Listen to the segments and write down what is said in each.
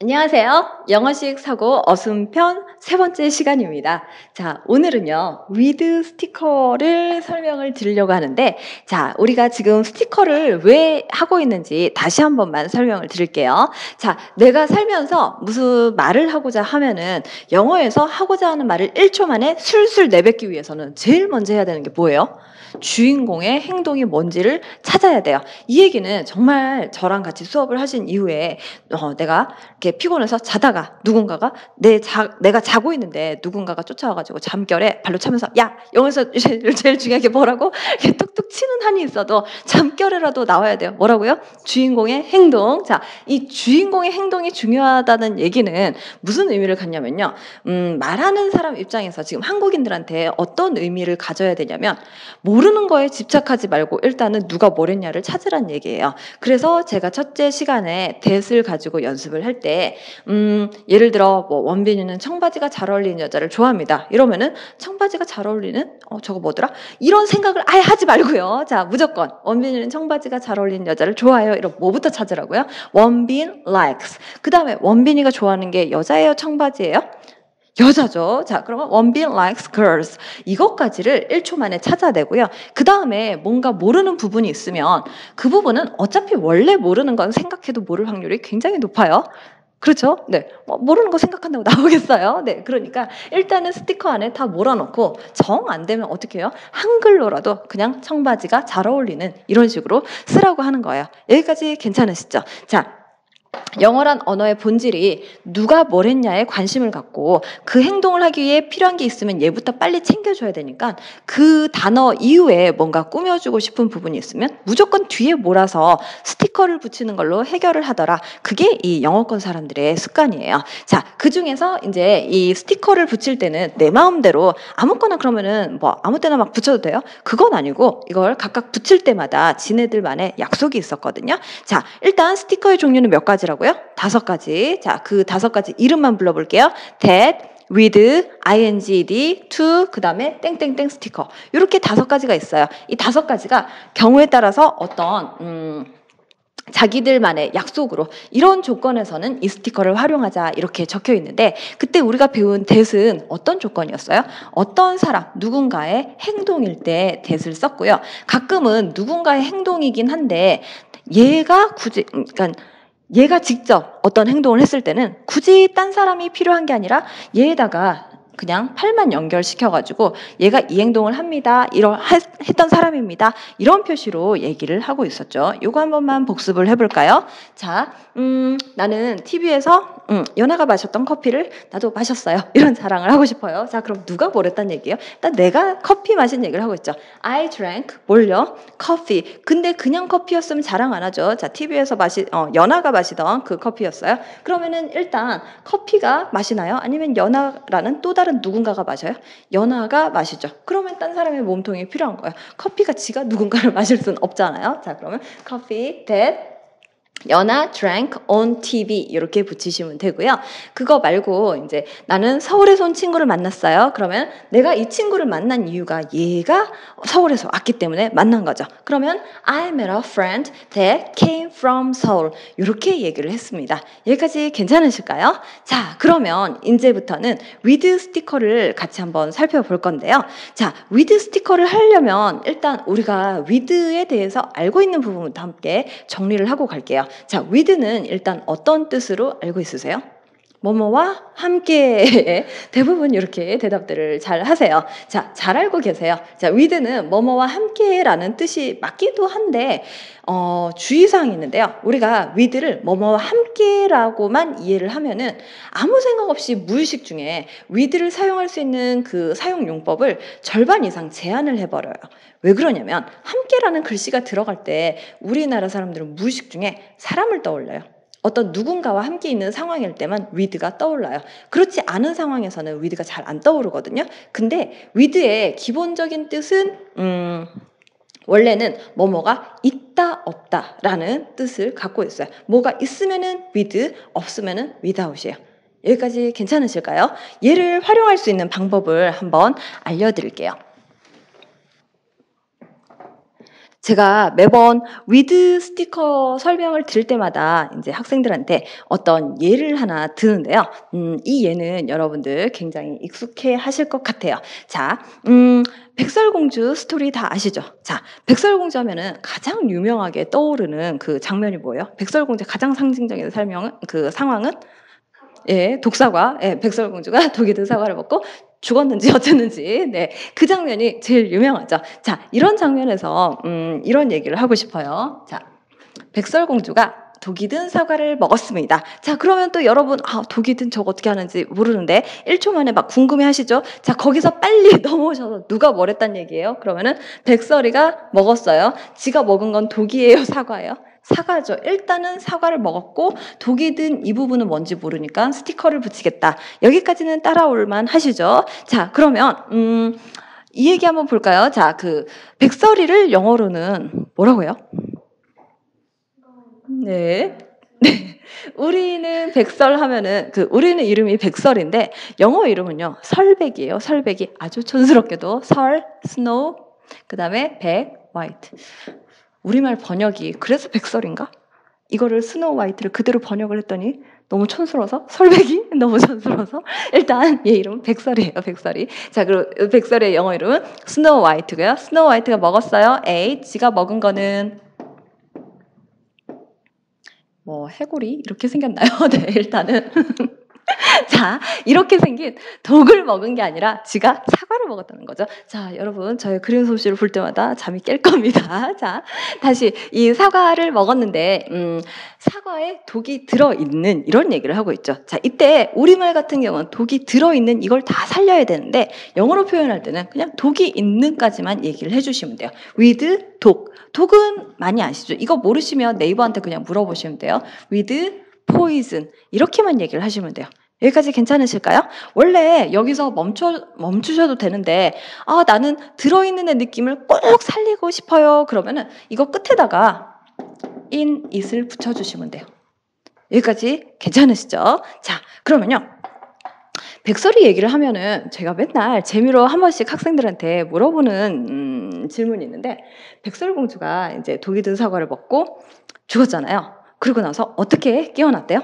안녕하세요. 영어식 사고 어순편 세 번째 시간입니다. 자, 오늘은요, with 스티커를 설명을 드리려고 하는데, 자, 우리가 지금 스티커를 왜 하고 있는지 다시 한 번만 설명을 드릴게요. 자, 내가 살면서 무슨 말을 하고자 하면은 영어에서 하고자 하는 말을 1초 만에 술술 내뱉기 위해서는 제일 먼저 해야 되는 게 뭐예요? 주인공의 행동이 뭔지를 찾아야 돼요. 이 얘기는 정말 저랑 같이 수업을 하신 이후에 내가 이렇게 피곤해서 자다가 누군가가 내가 자고 있는데 누군가가 쫓아와가지고 잠결에 발로 차면서 야 영어에서 제일 중요한 게 뭐라고 이렇게 뚝뚝 치는 한이 있어도 잠결에라도 나와야 돼요. 뭐라고요? 주인공의 행동. 자, 이 주인공의 행동이 중요하다는 얘기는 무슨 의미를 갖냐면요. 말하는 사람 입장에서 지금 한국인들한테 어떤 의미를 가져야 되냐면 모르는 거에 집착하지 말고 일단은 누가 뭘 했냐를 찾으란 얘기예요. 그래서 제가 첫째 시간에 that을 가지고 연습을 할 때 예를 들어 뭐 원빈이는 청바지가 잘 어울리는 여자를 좋아합니다. 이러면은 청바지가 잘 어울리는 저거 뭐더라? 이런 생각을 아예 하지 말고요. 자, 무조건 원빈이는 청바지가 잘 어울리는 여자를 좋아해요. 이런 뭐부터 찾으라고요? 원빈 likes. 그다음에 원빈이가 좋아하는 게 여자예요, 청바지예요? 여자죠. 자, 그러면 원빈 likes girls. 이것까지를 1초 만에 찾아내고요. 그 다음에 뭔가 모르는 부분이 있으면 그 부분은 어차피 원래 모르는 건 생각해도 모를 확률이 굉장히 높아요. 그렇죠? 네. 모르는 거 생각한다고 나오겠어요? 네. 그러니까 일단은 스티커 안에 다 몰아놓고 정 안 되면 어떻게 해요? 한글로라도 그냥 청바지가 잘 어울리는 이런 식으로 쓰라고 하는 거예요. 여기까지 괜찮으시죠? 자, 영어란 언어의 본질이 누가 뭘 했냐에 관심을 갖고 그 행동을 하기 위해 필요한 게 있으면 얘부터 빨리 챙겨줘야 되니까 그 단어 이후에 뭔가 꾸며주고 싶은 부분이 있으면 무조건 뒤에 몰아서 스티커를 붙이는 걸로 해결을 하더라. 그게 이 영어권 사람들의 습관이에요. 자, 그 중에서 이제 이 스티커를 붙일 때는 내 마음대로 아무거나 그러면은 뭐 아무 때나 막 붙여도 돼요? 그건 아니고 이걸 각각 붙일 때마다 지네들만의 약속이 있었거든요. 자, 일단 스티커의 종류는 몇 가지라고요? 5가지. 자, 그 5가지 이름만 불러볼게요. that, with, inged, to, 그 다음에 땡땡땡 스티커. 이렇게 5가지가 있어요. 이 5가지가 경우에 따라서 어떤 자기들만의 약속으로 이런 조건에서는 이 스티커를 활용하자 이렇게 적혀 있는데 그때 우리가 배운 that은 어떤 조건이었어요? 어떤 사람, 누군가의 행동일 때 that을 썼고요. 가끔은 누군가의 행동이긴 한데 얘가 굳이 그러니까 얘가 직접 어떤 행동을 했을 때는 굳이 딴 사람이 필요한 게 아니라 얘에다가 그냥 팔만 연결시켜가지고 얘가 이 행동을 합니다. 했던 사람입니다. 이런 표시로 얘기를 하고 있었죠. 이거 한 번만 복습을 해볼까요? 자, 나는 TV에서 연아가 마셨던 커피를 나도 마셨어요. 이런 자랑을 하고 싶어요. 자, 그럼 누가 뭘 했단 얘기예요? 일단 내가 커피 마신 얘기를 하고 있죠. I drank 뭘요? 커피. 근데 그냥 커피였으면 자랑 안 하죠. 자, TV에서 연아가 마시던 그 커피였어요. 그러면은 일단 커피가 마시나요? 아니면 연아라는 또 다른 누군가가 마셔요? 연아가 마시죠. 그러면 딴 사람의 몸통이 필요한 거예요. 커피가 지가 누군가를 마실 수는 없잖아요. 자, 그러면 coffee that 연아 drank on TV 이렇게 붙이시면 되고요. 그거 말고 이제 나는 서울에서 온 친구를 만났어요. 그러면 내가 이 친구를 만난 이유가 얘가 서울에서 왔기 때문에 만난 거죠. 그러면 I met a friend that came from Seoul 이렇게 얘기를 했습니다. 여기까지 괜찮으실까요? 자, 그러면 이제부터는 with 스티커를 같이 한번 살펴볼 건데요. 자, with 스티커를 하려면 일단 우리가 with에 대해서 알고 있는 부분부터 함께 정리를 하고 갈게요. 자, with는 일단 어떤 뜻으로 알고 있으세요? 뭐뭐와 함께 대부분 이렇게 대답들을 잘 하세요. 자, 잘 알고 계세요. 자, with는 뭐뭐와 함께라는 뜻이 맞기도 한데 주의사항이 있는데요. 우리가 with를 뭐뭐와 함께라고만 이해를 하면은 아무 생각 없이 무의식 중에 with를 사용할 수 있는 그 사용 용법을 절반 이상 제한을 해버려요. 왜 그러냐면 함께라는 글씨가 들어갈 때 우리나라 사람들은 무의식 중에 사람을 떠올려요. 어떤 누군가와 함께 있는 상황일 때만 with가 떠올라요. 그렇지 않은 상황에서는 with가 잘 안 떠오르거든요. 근데 with의 기본적인 뜻은 원래는 뭐뭐가 있다 없다라는 뜻을 갖고 있어요. 뭐가 있으면은 with, 없으면은 without이에요. 여기까지 괜찮으실까요? 얘를 활용할 수 있는 방법을 한번 알려드릴게요. 제가 매번 위드 스티커 설명을 드릴 때마다 이제 학생들한테 어떤 예를 하나 드는데요. 이 예는 여러분들 굉장히 익숙해 하실 것 같아요. 자, 백설공주 스토리 다 아시죠? 자, 백설공주 하면은 가장 유명하게 떠오르는 그 장면이 뭐예요? 백설공주의 가장 상징적인 그 상황은 예, 독사과 예, 백설공주가 독이 든 사과를 먹고 죽었는지 어쨌는지 네, 그 장면이 제일 유명하죠. 자, 이런 장면에서 이런 얘기를 하고 싶어요. 자, 백설공주가 독이 든 사과를 먹었습니다. 자, 그러면 또 여러분 독이 든 저거 어떻게 하는지 모르는데 1초 만에 막 궁금해 하시죠? 자, 거기서 빨리 넘어오셔서 누가 뭐랬단 얘기예요? 그러면은 백설이가 먹었어요. 지가 먹은 건 독이에요, 사과예요? 사과죠. 일단은 사과를 먹었고 독이 든 이 부분은 뭔지 모르니까 스티커를 붙이겠다. 여기까지는 따라올만 하시죠. 자, 그러면 이 얘기 한번 볼까요? 자, 그 백설이를 영어로는 뭐라고 해요? 네. 네. 우리는 백설 하면은 우리는 이름이 백설인데 영어 이름은요. 설백이에요. 설백이 아주 촌스럽게도 설, 스노우, 그다음에 백, 화이트. 우리말 번역이 그래서 백설인가? 이거를 스노우 화이트를 그대로 번역을 했더니 너무 촌스러워서 설백이 너무 촌스러워서 일단 얘 이름은 백설이에요. 백설이. 자, 그리고 백설의 영어 이름은 스노우 화이트고요. 스노우 화이트가 먹었어요. A. 지가 먹은 거는 뭐 해골이 이렇게 생겼나요? 네, 일단은 자, 이렇게 생긴 독을 먹은 게 아니라 지가 사과를 먹었다는 거죠. 자, 여러분, 저의 그림 솜씨를 볼 때마다 잠이 깰 겁니다. 자, 다시 이 사과를 먹었는데 사과에 독이 들어있는 이런 얘기를 하고 있죠. 자, 이때 우리말 같은 경우는 독이 들어있는 이걸 다 살려야 되는데 영어로 표현할 때는 그냥 독이 있는까지만 얘기를 해주시면 돼요. with 독. 독은 많이 아시죠? 이거 모르시면 네이버한테 그냥 물어보시면 돼요. with poison 이렇게만 얘기를 하시면 돼요. 여기까지 괜찮으실까요? 원래 여기서 멈추셔도 되는데 나는 들어있는 애 느낌을 꼭 살리고 싶어요. 그러면은 이거 끝에다가 in it을 붙여주시면 돼요. 여기까지 괜찮으시죠? 자, 그러면요. 백설이 얘기를 하면은 제가 맨날 재미로 한 번씩 학생들한테 물어보는 질문이 있는데 백설공주가 이제 독이 든 사과를 먹고 죽었잖아요. 그러고 나서 어떻게 깨어났대요?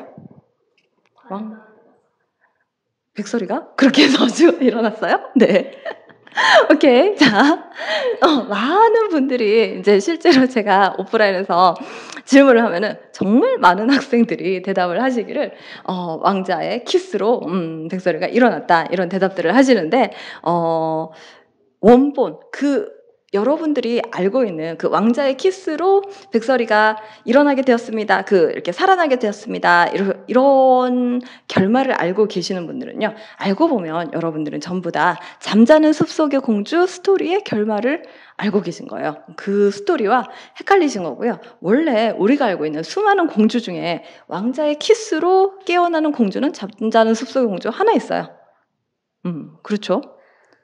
백설이가 그렇게 해서 일어났어요? 네. 오케이. 자, 많은 분들이 이제 실제로 제가 오프라인에서 질문을 하면은 정말 많은 학생들이 대답을 하시기를 왕자의 키스로 백설이가 일어났다 이런 대답들을 하시는데 원본 여러분들이 알고 있는 그 왕자의 키스로 백설이가 일어나게 되었습니다. 이렇게 살아나게 되었습니다. 이런 결말을 알고 계시는 분들은요. 알고 보면 여러분들은 전부 다 잠자는 숲속의 공주 스토리의 결말을 알고 계신 거예요. 그 스토리와 헷갈리신 거고요. 원래 우리가 알고 있는 수많은 공주 중에 왕자의 키스로 깨어나는 공주는 잠자는 숲속의 공주 하나 있어요. 그렇죠?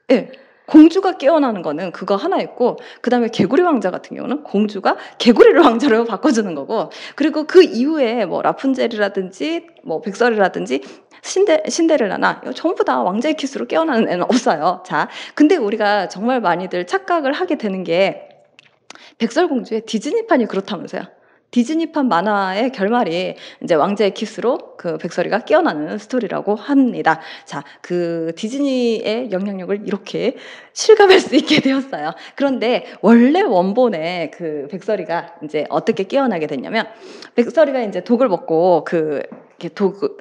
예. 네. 공주가 깨어나는 거는 그거 하나 있고 그다음에 개구리 왕자 같은 경우는 공주가 개구리를 왕자로 바꿔주는 거고 그리고 그 이후에 뭐 라푼젤이라든지 뭐 백설이라든지 신데렐라나 전부 다 왕자의 키스로 깨어나는 애는 없어요. 자, 근데 우리가 정말 많이들 착각을 하게 되는 게 백설공주의 디즈니판이 그렇다면서요. 디즈니판 만화의 결말이 이제 왕자의 키스로 그 백설이가 깨어나는 스토리라고 합니다. 자, 그 디즈니의 영향력을 이렇게 실감할 수 있게 되었어요. 그런데 원래 원본의 그 백설이가 이제 어떻게 깨어나게 됐냐면 백설이가 이제 독을 먹고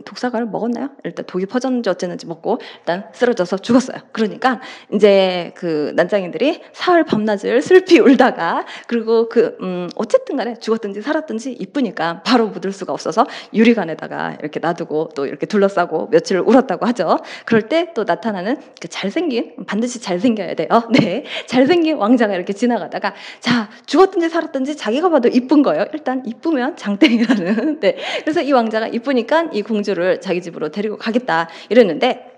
독사과를 먹었나요? 일단 독이 퍼졌는지 어쨌는지 먹고 일단 쓰러져서 죽었어요. 그러니까 이제 그 난장이들이 사흘 밤낮을 슬피 울다가 그리고 어쨌든 간에 죽었든지 살았든지 이쁘니까 바로 묻을 수가 없어서 유리관에다가 이렇게 놔두고 또 이렇게 둘러싸고 며칠을 울었다고 하죠. 그럴 때 또 나타나는 그 반드시 잘생겨야 돼요. 네. 잘생긴 왕자가 이렇게 지나가다가 자, 죽었든지 살았든지 자기가 봐도 이쁜 거예요. 일단 이쁘면 장땡이라는. 네. 그래서 이 왕자가 이쁘니까 이 공주를 자기 집으로 데리고 가겠다 이랬는데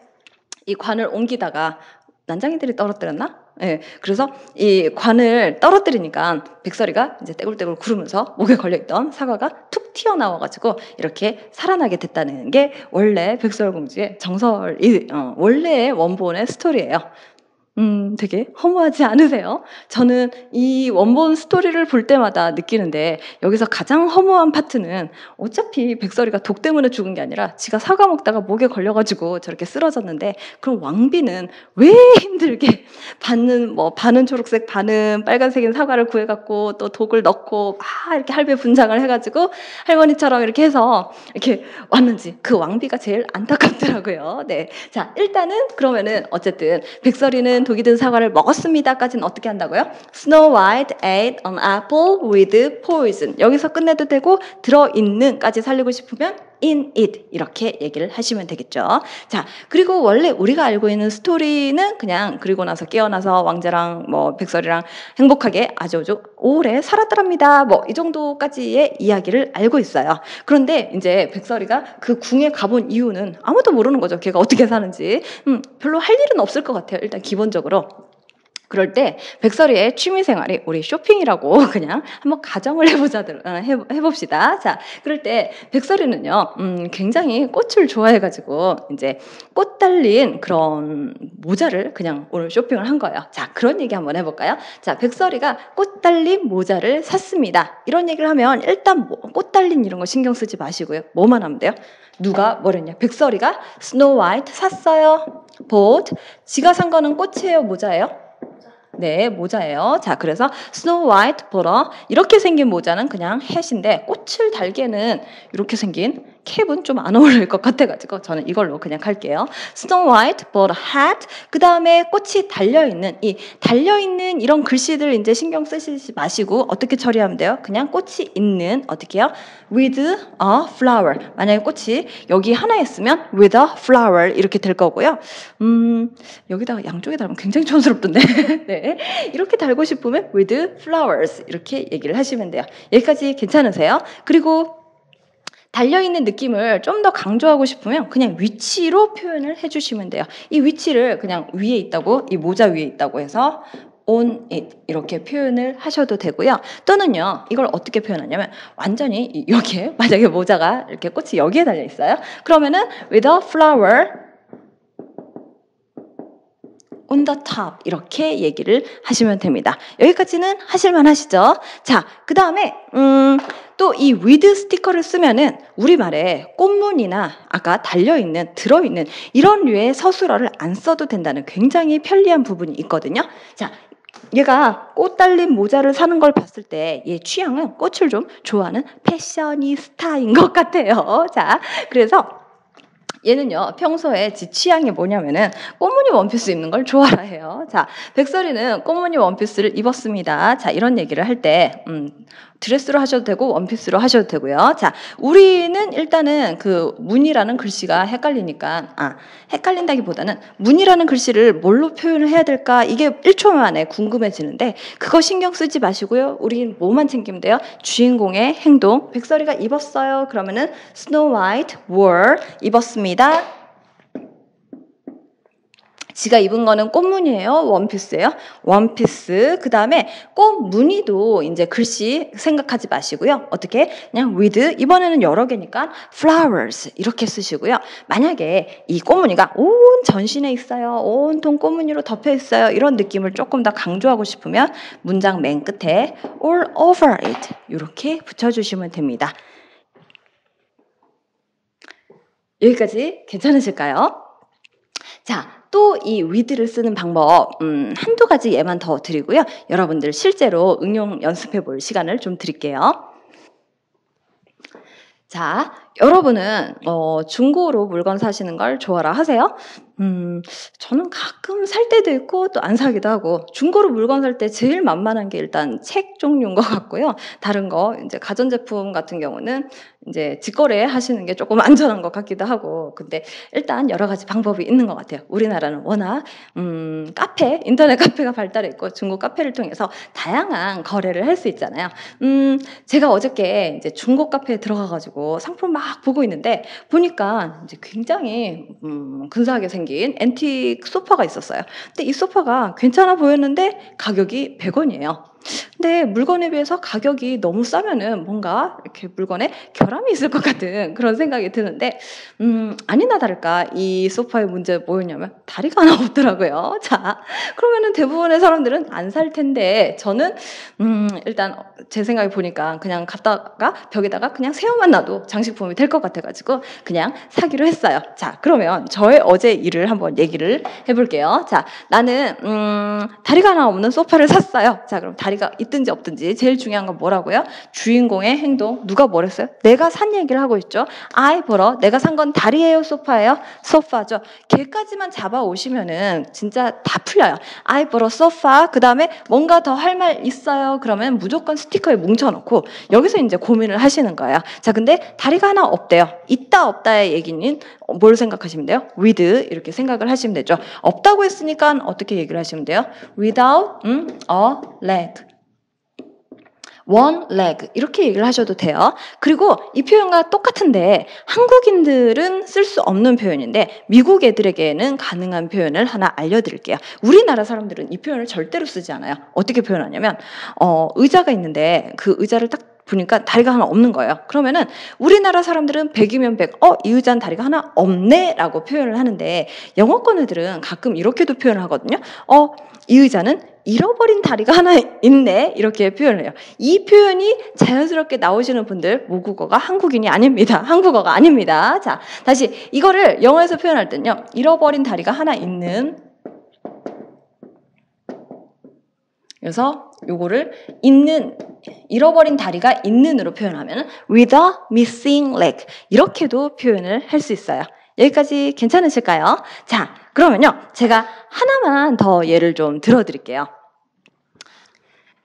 이 관을 옮기다가 난장이들이 떨어뜨렸나? 네, 그래서 이 관을 떨어뜨리니까 백설이가 이제 떼굴떼굴 구르면서 목에 걸려있던 사과가 툭 튀어나와가지고 이렇게 살아나게 됐다는 게 원래 백설공주의 원래의 원본의 스토리예요. 되게 허무하지 않으세요? 저는 이 원본 스토리를 볼 때마다 느끼는데 여기서 가장 허무한 파트는 어차피 백설이가 독 때문에 죽은 게 아니라 지가 사과 먹다가 목에 걸려가지고 저렇게 쓰러졌는데 그럼 왕비는 왜 힘들게 반은 초록색 반은 빨간색인 사과를 구해갖고 또 독을 넣고 막 이렇게 할배 분장을 해가지고 할머니처럼 이렇게 해서 이렇게 왔는지 그 왕비가 제일 안타깝더라고요. 네. 자, 일단은 그러면은 어쨌든 백설이는 독이 든 사과를 먹었습니다까지는 어떻게 한다고요? Snow White ate an apple with poison. 여기서 끝내도 되고 들어있는까지 살리고 싶으면 in it 이렇게 얘기를 하시면 되겠죠. 자, 그리고 원래 우리가 알고 있는 스토리는 그냥 그리고 나서 깨어나서 왕자랑 뭐 백설이랑 행복하게 아주 오래 살았더랍니다. 뭐 이 정도까지의 이야기를 알고 있어요. 그런데 이제 백설이가 그 궁에 가본 이유는 아무도 모르는 거죠. 걔가 어떻게 사는지. 별로 할 일은 없을 것 같아요. 일단 기본적으로. 그럴 때 백설이의 취미 생활이 우리 쇼핑이라고 그냥 한번 가정을 해봅시다. 자, 그럴 때 백설이는요, 굉장히 꽃을 좋아해가지고 이제 꽃 달린 그런 모자를 그냥 오늘 쇼핑을 한 거예요. 자, 그런 얘기 한번 해볼까요? 자, 백설이가 꽃 달린 모자를 샀습니다. 이런 얘기를 하면 일단 꽃 달린 이런 거 신경 쓰지 마시고요. 뭐만 하면 돼요? 누가 뭐랬냐? 백설이가 스노우 화이트 샀어요. bought. 지가 산 거는 꽃이에요, 모자예요? 네, 모자예요. 자, 그래서 스노우 화이트 보러 이렇게 생긴 모자는 그냥 햇인데 꽃을 달기에는 이렇게 생긴 캡은 좀 안 어울릴 것 같아가지고 저는 이걸로 그냥 갈게요. 스노우 화이트 bought a hat. 그 다음에 꽃이 달려있는 이런 글씨들 이제 신경 쓰시지 마시고 어떻게 처리하면 돼요? 그냥 꽃이 있는 어떻게 해요? with a flower. 만약에 꽃이 여기 하나에 쓰면 with a flower 이렇게 될 거고요. 여기다가 양쪽에 달면 굉장히 촌스럽던데. 네. 이렇게 달고 싶으면 with flowers 이렇게 얘기를 하시면 돼요. 여기까지 괜찮으세요? 그리고 달려있는 느낌을 좀 더 강조하고 싶으면 그냥 위치로 표현을 해주시면 돼요. 이 위치를 그냥 위에 있다고, 이 모자 위에 있다고 해서 on it 이렇게 표현을 하셔도 되고요. 또는요, 이걸 어떻게 표현하냐면 완전히 여기에 만약에 모자가 이렇게 꽃이 여기에 달려 있어요. 그러면은 with a flower on the top 이렇게 얘기를 하시면 됩니다. 여기까지는 하실만 하시죠? 자, 그 다음에 또 이 with 스티커를 쓰면은 우리말에 꽃무늬나 아까 달려있는, 들어있는 이런 류의 서술어를 안 써도 된다는 굉장히 편리한 부분이 있거든요. 자, 얘가 꽃 달린 모자를 사는 걸 봤을 때 얘 취향은 꽃을 좀 좋아하는 패셔니스타인 것 같아요. 자, 그래서 얘는요, 평소에 지 취향이 뭐냐면은 꽃무늬 원피스 입는 걸 좋아해요. 자, 백설이는 꽃무늬 원피스를 입었습니다. 자, 이런 얘기를 할 때, 드레스로 하셔도 되고 원피스로 하셔도 되고요. 자, 우리는 일단은 그 무늬라는 글씨가 헷갈린다기보다는 무늬라는 글씨를 뭘로 표현을 해야 될까? 이게 1초 만에 궁금해지는데 그거 신경 쓰지 마시고요. 우린 뭐만 챙기면 돼요? 주인공의 행동. 백설이가 입었어요. 그러면은 Snow White wore 입었습니다. 지가 입은 거는 꽃무늬예요? 원피스예요? 원피스. 그 다음에 꽃 무늬도 이제 글씨 생각하지 마시고요. 어떻게? 그냥 with. 이번에는 여러 개니까 flowers 이렇게 쓰시고요. 만약에 이 꽃무늬가 온 전신에 있어요. 온통 꽃무늬로 덮여 있어요. 이런 느낌을 조금 더 강조하고 싶으면 문장 맨 끝에 all over it 이렇게 붙여주시면 됩니다. 여기까지 괜찮으실까요? 자, 또 이 with를 쓰는 방법 한두 가지 예만 더 드리고요. 여러분들 실제로 응용 연습해 볼 시간을 좀 드릴게요. 자, 여러분은 중고로 물건 사시는 걸 좋아라 하세요? 저는 가끔 살 때도 있고 또 안 사기도 하고 중고로 물건 살 때 제일 만만한 게 일단 책 종류인 것 같고요. 다른 거 이제 가전제품 같은 경우는 이제 직거래 하시는 게 조금 안전한 것 같기도 하고 근데 일단 여러 가지 방법이 있는 것 같아요. 우리나라는 워낙 인터넷 카페가 발달해 있고 중고 카페를 통해서 다양한 거래를 할 수 있잖아요. 제가 어저께 이제 중고 카페에 들어가가지고 상품 막 보고 있는데 보니까 이제 굉장히 근사하게 생긴 앤틱 소파가 있었어요. 근데 이 소파가 괜찮아 보였는데 가격이 100원이에요. 근데 물건에 비해서 가격이 너무 싸면은 뭔가 이렇게 물건에 결함이 있을 것 같은 그런 생각이 드는데, 아니나 다를까 이 소파의 문제 뭐였냐면 다리가 하나 없더라고요. 자, 그러면은 대부분의 사람들은 안 살 텐데, 저는 일단 제 생각에 보니까 그냥 갖다가 벽에다가 그냥 세워만 놔도 장식품이 될 것 같아가지고 그냥 사기로 했어요. 자, 그러면 저의 어제 일을 한번 얘기를 해볼게요. 자, 나는 다리가 하나 없는 소파를 샀어요. 자, 그럼 다리가 있든지 없든지 제일 중요한 건 뭐라고요? 주인공의 행동. 누가 뭐랬어요? 내가 산 얘기를 하고 있죠. 아이 보러 내가 산 건 다리예요, 소파예요? 소파죠. 걔까지만 잡아 오시면은 진짜 다 풀려요. 아이 보러 소파. 그 다음에 뭔가 더 할 말 있어요. 그러면 무조건 스티커에 뭉쳐놓고 여기서 이제 고민을 하시는 거예요. 자, 근데 다리가 하나 없대요. 있다 없다의 얘기는 뭘 생각하시면 돼요? with 이렇게 생각을 하시면 되죠. 없다고 했으니까 어떻게 얘기를 하시면 돼요? without a leg. one leg 이렇게 얘기를 하셔도 돼요. 그리고 이 표현과 똑같은데 한국인들은 쓸 수 없는 표현인데 미국 애들에게는 가능한 표현을 하나 알려드릴게요. 우리나라 사람들은 이 표현을 절대로 쓰지 않아요. 어떻게 표현하냐면 의자가 있는데 그 의자를 딱 보니까 다리가 하나 없는 거예요. 그러면은 우리나라 사람들은 100이면 100, 이 의자는 다리가 하나 없네 라고 표현을 하는데 영어권 애들은 가끔 이렇게도 표현을 하거든요. 이 의자는 잃어버린 다리가 하나 있네 이렇게 표현을 해요. 이 표현이 자연스럽게 나오시는 분들 모국어가 한국인이 아닙니다. 한국어가 아닙니다. 자, 다시 이거를 영어에서 표현할 때는요. 잃어버린 다리가 하나 있는, 그래서 요거를 있는, 잃어버린 다리가 있는으로 표현하면 with a missing leg 이렇게도 표현을 할 수 있어요. 여기까지 괜찮으실까요? 자, 그러면요. 제가 하나만 더 예를 좀 들어드릴게요.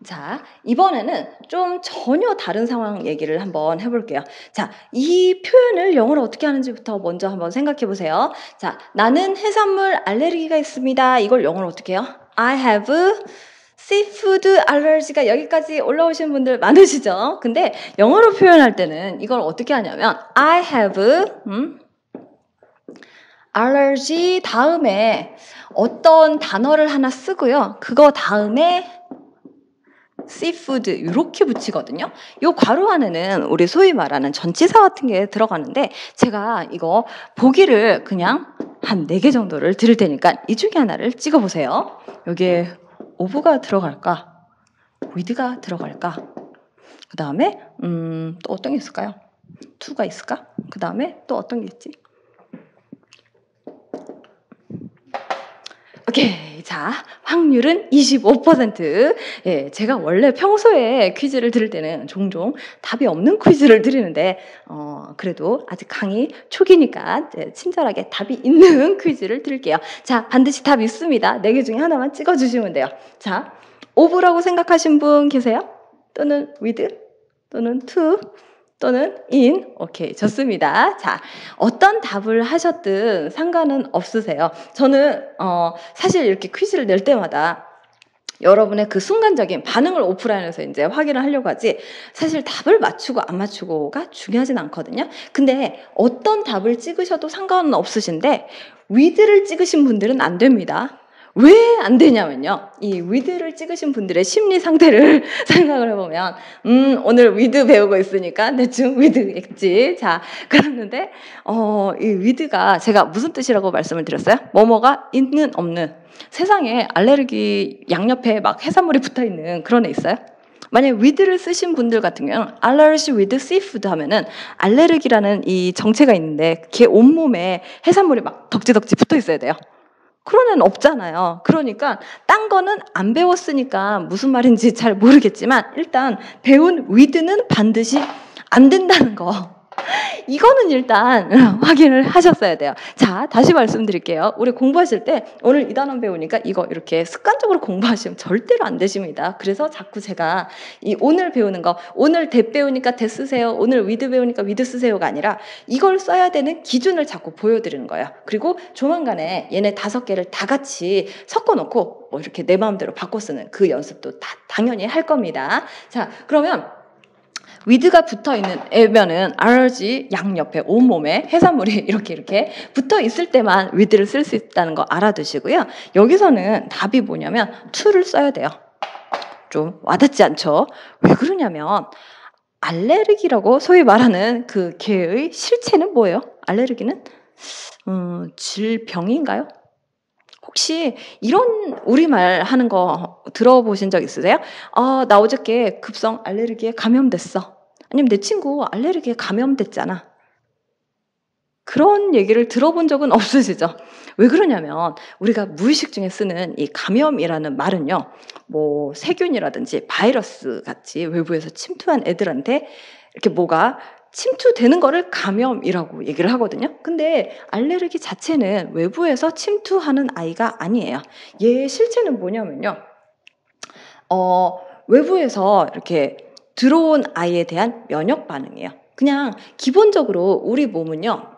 자, 이번에는 좀 전혀 다른 상황 얘기를 한번 해볼게요. 자, 이 표현을 영어로 어떻게 하는지부터 먼저 한번 생각해 보세요. 자, 나는 해산물 알레르기가 있습니다. 이걸 영어로 어떻게 해요? I have seafood allergy가 여기까지 올라오신 분들 많으시죠? 근데 영어로 표현할 때는 이걸 어떻게 하냐면 I have allergy 다음에 어떤 단어를 하나 쓰고요. 그거 다음에 seafood 이렇게 붙이거든요. 요 괄호 안에는 우리 소위 말하는 전치사 같은 게 들어가는데 제가 이거 보기를 그냥 한 4개 정도를 드릴 테니까 이 중에 하나를 찍어보세요. 여기에 of가 들어갈까? with가 들어갈까? 그 다음에 또 어떤 게 있을까요? to가 있을까? 그 다음에 또 어떤 게 있지? 오케이. 자, 확률은 25%. 예, 제가 원래 평소에 퀴즈를 들을 때는 종종 답이 없는 퀴즈를 드리는데, 그래도 아직 강의 초기니까 친절하게 답이 있는 퀴즈를 드릴게요. 자, 반드시 답 있습니다. 4개 중에 하나만 찍어주시면 돼요. 자, of라고 생각하신 분 계세요? 또는 with? 또는 to? 또는 in? 오케이, 좋습니다. 자, 어떤 답을 하셨든 상관은 없으세요. 저는 사실 이렇게 퀴즈를 낼 때마다 여러분의 그 순간적인 반응을 오프라인에서 이제 확인을 하려고 하지 사실 답을 맞추고 안 맞추고가 중요하진 않거든요. 근데 어떤 답을 찍으셔도 상관은 없으신데 with를 찍으신 분들은 안 됩니다. 왜 안 되냐면요. 이 with를 찍으신 분들의 심리 상태를 생각을 해보면 오늘 with 배우고 있으니까 대충 with겠지. 자, 그랬는데 이 with가 제가 무슨 뜻이라고 말씀을 드렸어요? 뭐뭐가 있는 없는. 세상에 알레르기 양옆에 막 해산물이 붙어있는 그런 애 있어요? 만약에 with를 쓰신 분들 같은 경우는 allergy with seafood 하면은 알레르기라는 이 정체가 있는데 걔 온몸에 해산물이 막 덕지덕지 붙어 있어야 돼요. 그런 애는 없잖아요. 그러니까 딴 거는 안 배웠으니까 무슨 말인지 잘 모르겠지만 일단 배운 with는 반드시 안 된다는 거. 이거는 일단 확인을 하셨어야 돼요. 자, 다시 말씀드릴게요. 우리 공부하실 때 오늘 이 단어 배우니까 이거 이렇게 습관적으로 공부하시면 절대로 안 되십니다. 그래서 자꾸 제가 이 오늘 배우는 거, 오늘 that 배우니까 that 쓰세요. 오늘 with 배우니까 with 쓰세요가 아니라 이걸 써야 되는 기준을 자꾸 보여드리는 거예요. 그리고 조만간에 얘네 5개를 다 같이 섞어놓고 이렇게 내 마음대로 바꿔 쓰는 그 연습도 다 당연히 할 겁니다. 자, 그러면 with가 붙어있는 애면은 allergy 양옆에 온몸에 해산물이 이렇게 붙어 있을 때만 with를 쓸 수 있다는 거 알아두시고요. 여기서는 답이 뭐냐면 to를 써야 돼요. 좀 와닿지 않죠? 왜 그러냐면 알레르기라고 소위 말하는 그 개의 실체는 뭐예요? 알레르기는 질병인가요? 혹시 이런 우리말 하는 거 들어보신 적 있으세요? 나 어저께 급성 알레르기에 감염됐어. 아니면 내 친구 알레르기에 감염됐잖아. 그런 얘기를 들어본 적은 없으시죠? 왜 그러냐면 우리가 무의식 중에 쓰는 이 감염이라는 말은요. 뭐 세균이라든지 바이러스 같이 외부에서 침투한 애들한테 이렇게 뭐가 침투되는 거를 감염이라고 얘기를 하거든요. 근데 알레르기 자체는 외부에서 침투하는 아이가 아니에요. 얘의 실체는 뭐냐면요. 외부에서 이렇게 들어온 아이에 대한 면역 반응이에요. 그냥 기본적으로 우리 몸은요,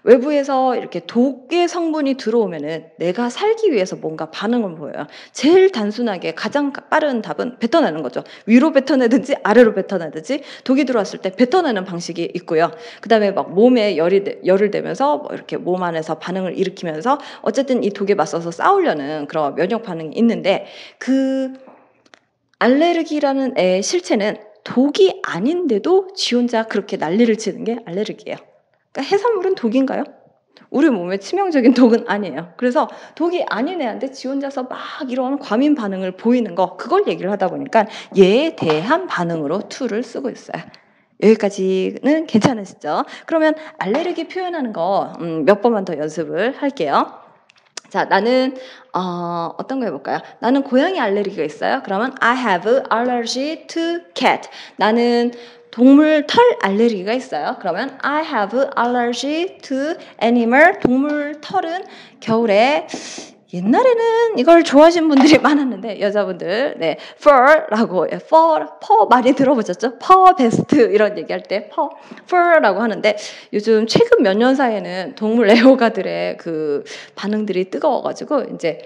외부에서 이렇게 독의 성분이 들어오면은 내가 살기 위해서 뭔가 반응을 보여요. 제일 단순하게 가장 빠른 답은 뱉어내는 거죠. 위로 뱉어내든지 아래로 뱉어내든지 독이 들어왔을 때 뱉어내는 방식이 있고요. 그 다음에 막 몸에 열을 대면서 뭐 이렇게 몸 안에서 반응을 일으키면서 어쨌든 이 독에 맞서서 싸우려는 그런 면역 반응이 있는데 그 알레르기라는 애의 실체는 독이 아닌데도 지 혼자 그렇게 난리를 치는 게 알레르기예요. 그러니까 해산물은 독인가요? 우리 몸에 치명적인 독은 아니에요. 그래서 독이 아닌 애한테 지 혼자서 막 이런 과민 반응을 보이는 거 그걸 얘기를 하다 보니까 얘에 대한 반응으로 to를 쓰고 있어요. 여기까지는 괜찮으시죠? 그러면 알레르기 표현하는 거 몇 번만 더 연습을 할게요. 자, 나는 어떤 거 해볼까요? 나는 고양이 알레르기가 있어요. 그러면 I have allergy to cat. 나는 동물 털 알레르기가 있어요. 그러면 I have allergy to animal. 동물 털은 겨울에 옛날에는 이걸 좋아하시는 분들이 많았는데 여자분들 네 fur라고 fur 많이 들어보셨죠? fur 베스트 이런 얘기할 때 fur라고 하는데 요즘 최근 몇 년 사이에는 동물 애호가들의 그 반응들이 뜨거워가지고 이제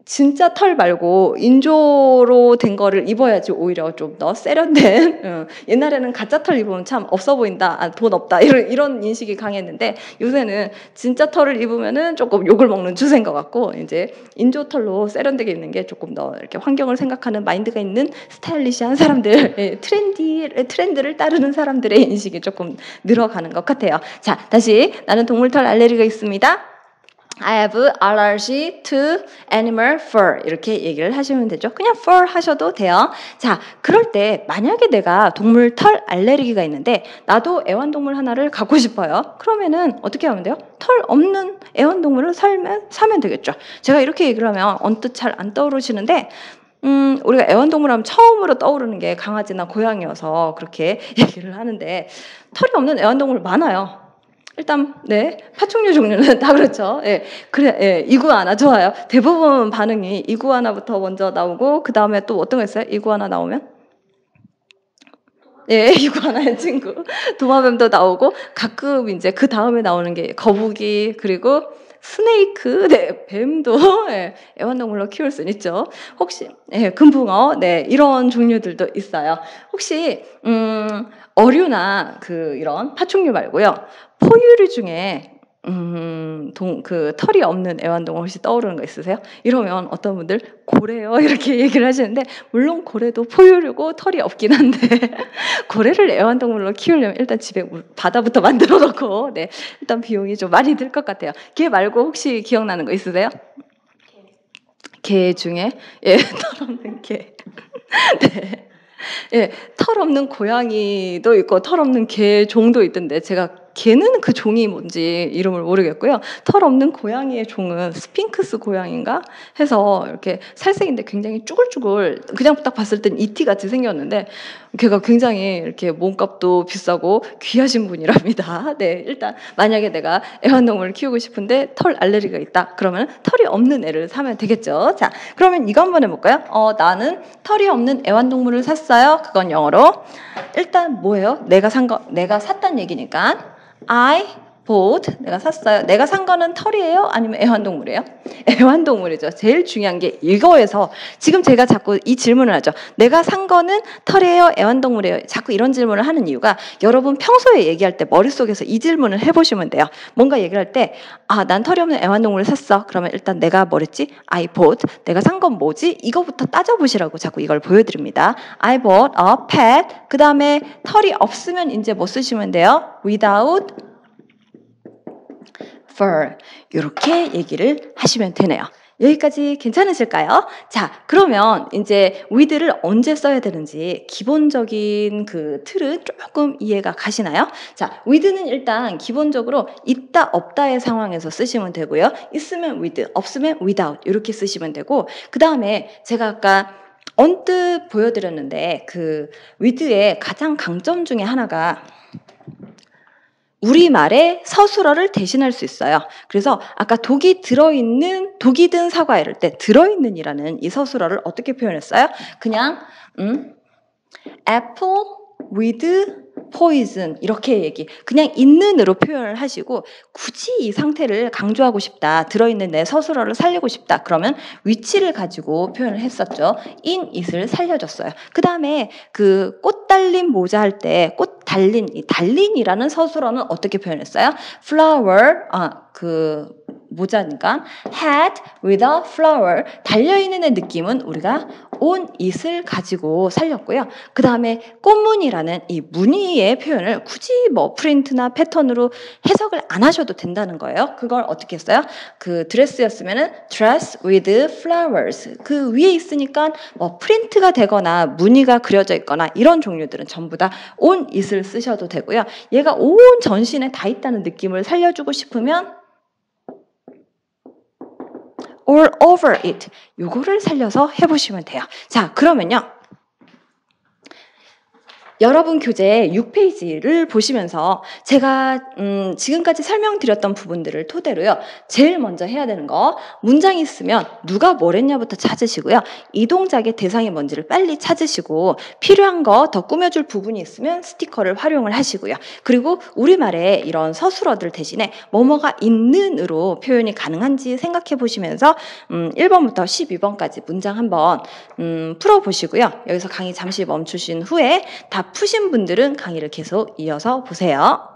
진짜 털 말고 인조로 된 거를 입어야지 오히려 좀 더 세련된 옛날에는 가짜 털 입으면 참 없어 보인다, 돈 없다 이런 인식이 강했는데 요새는 진짜 털을 입으면은 조금 욕을 먹는 추세인 것 같고 이제 인조 털로 세련되게 입는 게 조금 더 이렇게 환경을 생각하는 마인드가 있는 스타일리시한 사람들, 트렌드를 따르는 사람들의 인식이 조금 늘어가는 것 같아요. 자, 다시 나는 동물 털 알레르기가 있습니다. I have allergy to animal fur 이렇게 얘기를 하시면 되죠. 그냥 fur 하셔도 돼요. 자, 그럴 때 만약에 내가 동물 털 알레르기가 있는데 나도 애완동물 하나를 갖고 싶어요. 그러면은 어떻게 하면 돼요? 털 없는 애완동물을 사면 되겠죠. 제가 이렇게 얘기를 하면 언뜻 잘 안 떠오르시는데 우리가 애완동물 하면 처음으로 떠오르는 게 강아지나 고양이여서 그렇게 얘기를 하는데 털이 없는 애완동물 많아요. 일단 네 파충류 종류는 다 그렇죠. 예, 그래, 예, 이구아나 좋아요. 대부분 반응이 이구아나부터 먼저 나오고 그 다음에 또 어떤 거 있어요? 이구아나 나오면 예, 이구아나의 친구 도마뱀도 나오고 가끔 이제 그 다음에 나오는 게 거북이 그리고 스네이크, 네, 뱀도 예, 애완동물로 키울 수 있죠. 혹시 예, 금붕어, 네, 이런 종류들도 있어요. 혹시 어류나 그 이런 파충류 말고요. 포유류 중에 그 털이 없는 애완동물 혹시 떠오르는 거 있으세요? 이러면 어떤 분들 고래요 이렇게 얘기를 하시는데 물론 고래도 포유류고 털이 없긴 한데 고래를 애완동물로 키우려면 일단 집에 바다부터 만들어 놓고 네 일단 비용이 좀 많이 들 것 같아요. 개 말고 혹시 기억나는 거 있으세요? 개 중에 예, 털 없는 개. 네. 예, 털 없는 고양이도 있고 털 없는 개 종도 있던데 제가 개는 그 종이 뭔지 이름을 모르겠고요. 털 없는 고양이의 종은 스핑크스 고양인가 해서 이렇게 살색인데 굉장히 쭈글쭈글 그냥 딱 봤을 땐 이티 같이 생겼는데 걔가 굉장히 이렇게 몸값도 비싸고 귀하신 분이랍니다. 네, 일단 만약에 내가 애완동물을 키우고 싶은데 털 알레르기가 있다. 그러면 털이 없는 애를 사면 되겠죠. 자, 그러면 이거 한번 해볼까요? 나는 털이 없는 애완동물을 샀어요. 그건 영어로 일단 뭐예요? 내가 샀단 얘기니까 I bought. 내가 샀어요. 내가 산 거는 털이에요? 아니면 애완동물이에요? 애완동물이죠. 제일 중요한 게 이거에서 지금 제가 자꾸 이 질문을 하죠. 내가 산 거는 털이에요? 애완동물이에요? 자꾸 이런 질문을 하는 이유가 여러분 평소에 얘기할 때 머릿속에서 이 질문을 해보시면 돼요. 뭔가 얘기를 할 때 난 털이 없는 애완동물을 샀어. 그러면 일단 내가 뭐랬지? I bought. 내가 산 건 뭐지? 이거부터 따져보시라고 자꾸 이걸 보여드립니다. I bought a pet. 그 다음에 털이 없으면 이제 뭐 쓰시면 돼요? Without fur. 이렇게 얘기를 하시면 되네요. 여기까지 괜찮으실까요? 자, 그러면 이제 with를 언제 써야 되는지 기본적인 그 틀은 조금 이해가 가시나요? 자, with는 일단 기본적으로 있다 없다의 상황에서 쓰시면 되고요. 있으면 with, 없으면 without 이렇게 쓰시면 되고, 그 다음에 제가 아까 언뜻 보여드렸는데 그 with의 가장 강점 중에 하나가 우리말의 서술어를 대신할 수 있어요. 그래서 아까 독이 든 사과 이럴 때 들어있는이라는 이 서술어를 어떻게 표현했어요? 그냥 apple with poison 이렇게 그냥 있는으로 표현을 하시고, 굳이 이 상태를 강조하고 싶다, 들어있는 내 서술어를 살리고 싶다, 그러면 위치를 가지고 표현을 했었죠. in it을 살려줬어요. 그 다음에 그 꽃 달린 모자 할 때 꽃 달린, 이 달린이라는 서술어는 어떻게 표현했어요? flower, 그 모자니까 hat with a flower, 달려있는 의 느낌은 우리가 on it을 가지고 살렸고요. 그 다음에 꽃무늬라는 이 무늬의 표현을 굳이 뭐 프린트나 패턴으로 해석을 안 하셔도 된다는 거예요. 그걸 어떻게 했어요? 그 드레스였으면은 dress with flowers, 그 위에 있으니까 뭐 프린트가 되거나 무늬가 그려져 있거나 이런 종류들은 전부 다 on it을 쓰셔도 되고요. 얘가 온 전신에 다 있다는 느낌을 살려주고 싶으면 all over it, 요거를 살려서 해보시면 돼요. 자, 그러면요. 여러분 교재 6페이지를 보시면서 제가 지금까지 설명드렸던 부분들을 토대로요. 제일 먼저 해야 되는 거, 문장이 있으면 누가 뭘 했냐부터 찾으시고요. 이 동작의 대상이 뭔지를 빨리 찾으시고, 필요한 거 더 꾸며줄 부분이 있으면 스티커를 활용을 하시고요. 그리고 우리말에 이런 서술어들 대신에 뭐뭐가 있는으로 표현이 가능한지 생각해 보시면서 1번부터 12번까지 문장 한번 풀어보시고요. 여기서 강의 잠시 멈추신 후에 다 푸신 분들은 강의를 계속 이어서 보세요.